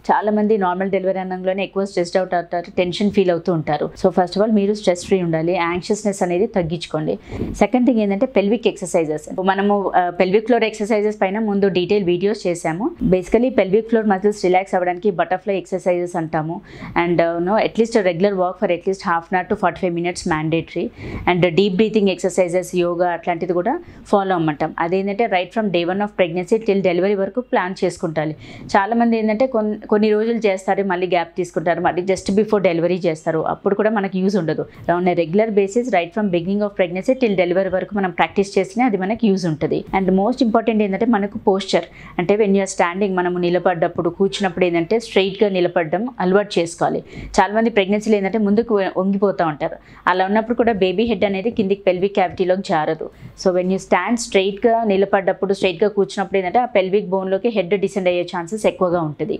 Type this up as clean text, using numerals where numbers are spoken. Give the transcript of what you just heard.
చాలామంది normal delivery అన్నంలోనే ఎక్కువ స్ట్రెస్డ్ అవుట్ అవుతారు, టెన్షన్ ఫీల్ అవుతూ ఉంటారు. సో ఫస్ట్ ఆఫ్ ఆల్ మీరు స్ట్రెస్ ఫ్రీ ఉండాలి, యాంగ్షియస్నెస్ అనేది తగ్గించుకోండి. సెకండ్ థింగ్ ఏంటంటే పెల్విక్ ఎక్సర్సైజెస్. మనము పెల్విక్ ఫ్లోర్ ఎక్సర్సైజెస్ పైన ముందు డీటెయిల్ వీడియోస్ చేసాము. Basically pelvic floor muscles relax అవ్వడానికి బటర్ఫ్లై ఎక్సర్సైజెస్ అంటాము. And at least regular walk for at least half an hour to 45 minutes mandatory. And deep breathing exercises, yoga అట్లాంటిది కూడా follow అమ్మంటాం. అదేంటంటే right from day 1 of pregnancy till delivery వరకు plan చేసుకుంటారు. చాలామంది ఏంటంటే కొన్ని రోజులు చేస్తారు, మళ్ళీ గ్యాప్ తీసుకుంటారు, మళ్ళీ జస్ట్ బిఫోర్ డెలివరీ చేస్తారు. అప్పుడు కూడా మనకి యూజ్ ఉండదు. On regular basis right from beginning of pregnancy till delivery వరకు మనం ప్రాక్టీస్ చేసినా అది మనకి యూజ్ ఉంటుంది. అండ్ మోస్ట్ ఇంపార్టెంట్ ఏంటంటే మనకు పోస్చర్, అంటే వెన్ యూఆర్ స్టాండింగ్, మనము నిలబడ్డప్పుడు కూర్చున్నప్పుడు ఏంటంటే స్ట్రైట్గా నిలబడడం అలవాటు చేసుకోవాలి. చాలామంది ప్రెగ్నెన్సీలో ఏంటంటే ముందుకు వంగిపోతూ ఉంటారు. అలా ఉన్నప్పుడు కూడా బేబీ హెడ్ అనేది కిందికి పెల్విక్ క్యావిటీలోకి జారదు. సో వెన్ యూ స్టాండ్ స్ట్రైట్గా నిలబడ్డప్పుడు, స్ట్రైట్గా కూర్చున్నప్పుడు ఏంటంటే ఆ పెల్విక్ బోన్లోకి హెడ్ డిసెండ్ అయ్యే ఛాన్సెస్ ఎక్కువగా ఉంటుంది.